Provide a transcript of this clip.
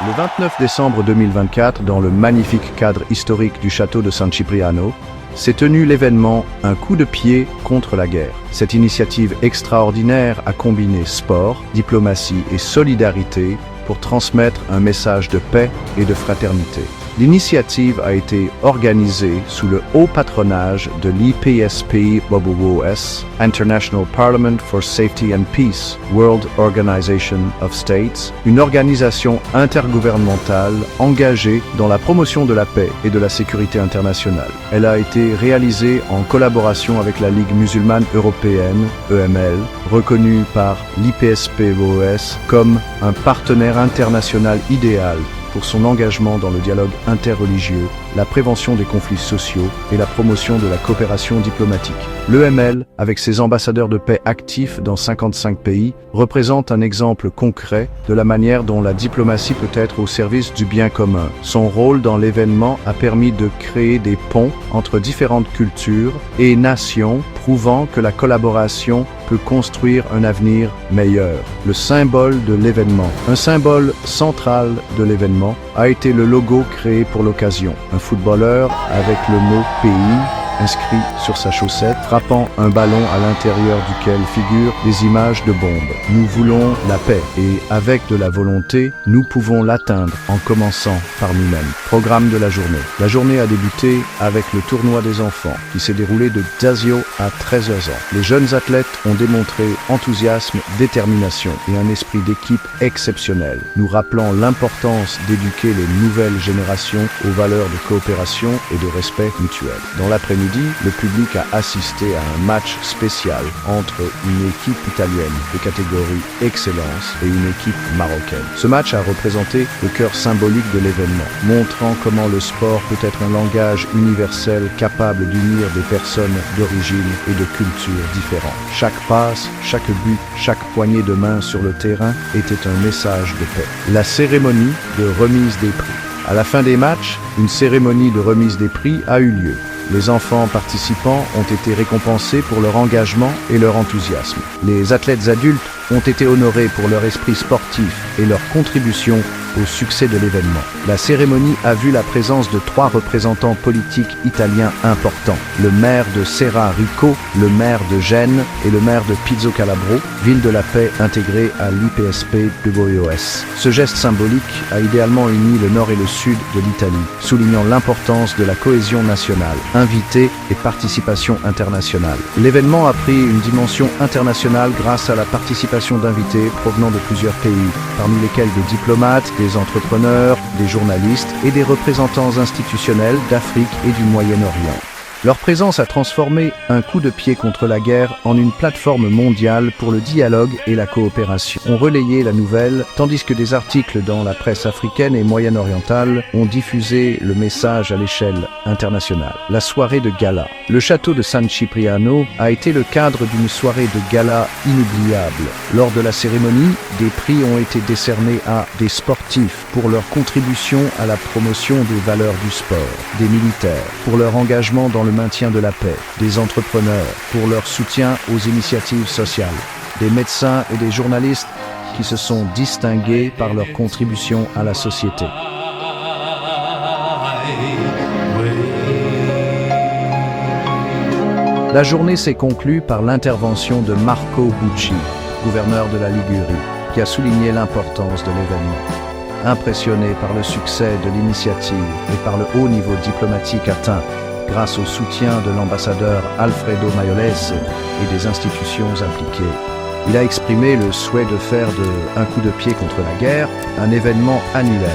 Le 29 décembre 2024, dans le magnifique cadre historique du château de San Cipriano, s'est tenu l'événement Un coup de pied contre la guerre. Cette initiative extraordinaire a combiné sport, diplomatie et solidarité pour transmettre un message de paix et de fraternité. L'initiative a été organisée sous le haut patronage de l'IPSP WOS, International Parliament for Safety and Peace, World Organization of States, une organisation intergouvernementale engagée dans la promotion de la paix et de la sécurité internationale. Elle a été réalisée en collaboration avec la Ligue musulmane européenne, EML, reconnue par l'IPSP-WOS comme un partenaire international idéal pour son engagement dans le dialogue interreligieux, la prévention des conflits sociaux et la promotion de la coopération diplomatique. L'EML, avec ses ambassadeurs de paix actifs dans 55 pays, représente un exemple concret de la manière dont la diplomatie peut être au service du bien commun. Son rôle dans l'événement a permis de créer des ponts entre différentes cultures et nations, prouvant que la collaboration peut construire un avenir meilleur. Le symbole de l'événement. Un symbole central de l'événement a été le logo créé pour l'occasion. Un footballeur avec le mot « pays » inscrit sur sa chaussette, frappant un ballon à l'intérieur duquel figurent des images de bombes. Nous voulons la paix et avec de la volonté, nous pouvons l'atteindre en commençant par nous-mêmes. Programme de la journée. La journée a débuté avec le tournoi des enfants qui s'est déroulé de 10 à 13 ans. Les jeunes athlètes ont démontré enthousiasme, détermination et un esprit d'équipe exceptionnel, nous rappelant l'importance d'éduquer les nouvelles générations aux valeurs de coopération et de respect mutuel. Dans l'après-midi, le public a assisté à un match spécial entre une équipe italienne de catégorie excellence et une équipe marocaine. Ce match a représenté le cœur symbolique de l'événement, montrant comment le sport peut être un langage universel capable d'unir des personnes d'origine et de cultures différentes. Chaque passe, chaque but, chaque poignée de main sur le terrain était un message de paix. La cérémonie de remise des prix. À la fin des matchs, une cérémonie de remise des prix a eu lieu. Les enfants participants ont été récompensés pour leur engagement et leur enthousiasme. Les athlètes adultes ont été honorés pour leur esprit sportif et leur contribution au succès de l'événement. La cérémonie a vu la présence de 3 représentants politiques italiens importants. Le maire de Serrarico, le maire de Gênes et le maire de Pizzo Calabro, ville de la paix intégrée à l'IPSP-WOS. Ce geste symbolique a idéalement uni le nord et le sud de l'Italie, soulignant l'importance de la cohésion nationale, invités et participation internationale. L'événement a pris une dimension internationale grâce à la participation d'invités provenant de plusieurs pays, parmi lesquels des diplomates, des entrepreneurs, des journalistes et des représentants institutionnels d'Afrique et du Moyen-Orient. Leur présence a transformé un coup de pied contre la guerre en une plateforme mondiale pour le dialogue et la coopération. On relayé la nouvelle, tandis que des articles dans la presse africaine et moyenne-orientale ont diffusé le message à l'échelle internationale. La soirée de gala. Le château de San Cipriano a été le cadre d'une soirée de gala inoubliable. Lors de la cérémonie, des prix ont été décernés à des sportifs pour leur contribution à la promotion des valeurs du sport, des militaires pour leur engagement dans le maintien de la paix, des entrepreneurs pour leur soutien aux initiatives sociales, des médecins et des journalistes qui se sont distingués par leur contribution à la société. La journée s'est conclue par l'intervention de Marco Bucci, gouverneur de la Ligurie, qui a souligné l'importance de l'événement. Impressionné par le succès de l'initiative et par le haut niveau diplomatique atteint, grâce au soutien de l'ambassadeur Alfredo Maiolese et des institutions impliquées. Il a exprimé le souhait de faire de Un coup de pied contre la guerre un événement annuel.